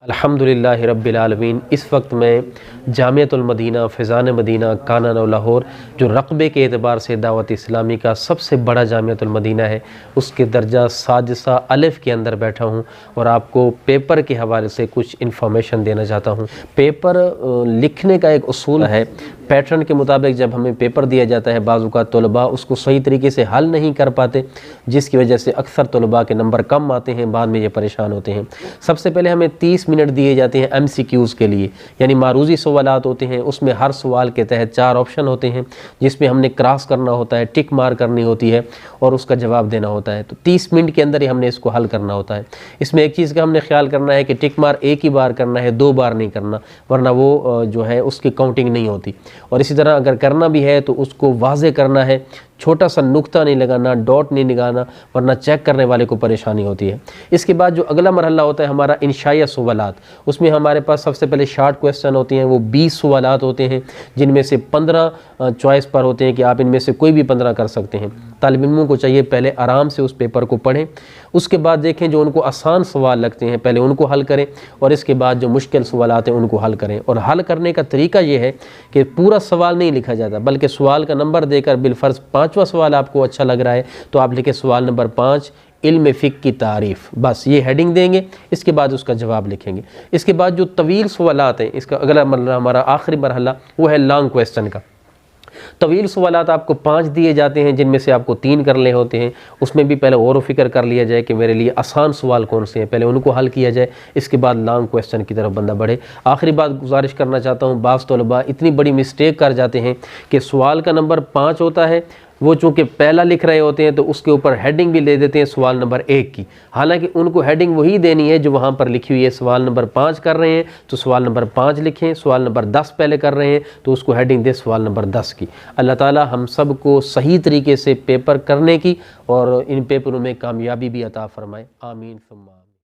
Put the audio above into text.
अल्हम्दुलिल्लाहि रब्बिल आलमीन। इस वक्त मैं जामिअतुल मदीना फ़ैज़ान मदीना कानन और लाहौर, जो रकबे के एतबार से दावत इस्लामी का सबसे बड़ा जामिअतुल मदीना है, उसके दर्जा साजिसा अलिफ़ के अंदर बैठा हूँ और आपको पेपर के हवाले से कुछ इन्फॉर्मेशन देना चाहता हूँ। पेपर लिखने का एक उसूल है, पैटर्न के मुताबिक जब हमें पेपर दिया जाता है बाज़ औक़ात तलबा उसको सही तरीके से हल नहीं कर पाते, जिसकी वजह से अक्सर तलबा के नंबर कम आते हैं, बाद में ये परेशान होते हैं। सबसे पहले हमें 30 मिनट दिए जाते हैं MCQs के लिए, यानी मारूज़ी सवालात होते हैं। उसमें हर सवाल के तहत 4 ऑप्शन होते हैं जिसमें हमने क्रॉस करना होता है, टिक मार करनी होती है और उसका जवाब देना होता है। तो 30 मिनट के अंदर ही हमने इसको हल करना होता है। इसमें एक चीज़ का हमने ख्याल करना है कि टिक मार एक ही बार करना है, 2 बार नहीं करना, वरना वो जो है उसकी काउंटिंग नहीं होती। और इसी तरह अगर करना भी है तो उसको वाज़े करना है, छोटा सा नुक्ता नहीं लगाना, डॉट नहीं लगाना, वरना चेक करने वाले को परेशानी होती है। इसके बाद जो अगला मरहला होता है हमारा इंशाइया सवालात, उसमें हमारे पास सबसे पहले शॉर्ट क्वेश्चन होती हैं, वो 20 सवालात होते हैं जिनमें से 15 चॉइस पर होते हैं कि आप इनमें से कोई भी 15 कर सकते हैं। तालिब इल्मों को चाहिए पहले आराम से उस पेपर को पढ़ें, उसके बाद देखें जो उनको आसान सवाल लगते हैं पहले उनको हल करें और इसके बाद जो मुश्किल सवालात हैं उनको हल करें। और हल करने का तरीका ये है कि पूरा सवाल नहीं लिखा जाता, बल्कि सवाल का नंबर देकर बिलफर्ज 5वां सवाल आपको अच्छा लग रहा है तो आप लिखें सवाल नंबर 5 इल्म फ़िक़्ह की तारीफ़, बस ये हेडिंग देंगे, इसके बाद उसका जवाब लिखेंगे। इसके बाद जो तवील सवालात हैं, इसका अगला मरहला, हमारा आखिरी मरहला, वो है लॉन्ग क्वेश्चन का। तवील सवालात आपको 5 दिए जाते हैं जिनमें से आपको 3 करने होते हैं। उसमें भी पहले गौर व फिक्र कर लिया जाए कि मेरे लिए आसान सवाल कौन से हैं, पहले उनको हल किया जाए, इसके बाद लॉन्ग क्वेश्चन की तरफ बंदा बढ़े। आखिरी बात गुजारिश करना चाहता हूँ, बाज़ तलबा इतनी बड़ी मिस्टेक कर जाते हैं कि सवाल का नंबर 5 होता है, वो चूँकि पहला लिख रहे होते हैं तो उसके ऊपर हेडिंग भी ले देते हैं सवाल नंबर 1 की, हालांकि उनको हेडिंग वही देनी है जो वहाँ पर लिखी हुई है। सवाल नंबर 5 कर रहे हैं तो सवाल नंबर 5 लिखें, सवाल नंबर 10 पहले कर रहे हैं तो उसको हेडिंग दें सवाल नंबर 10 की। अल्लाह ताला हम सब को सही तरीके से पेपर करने की और इन पेपरों में कामयाबी भी अता फ़रमाए। आमीन।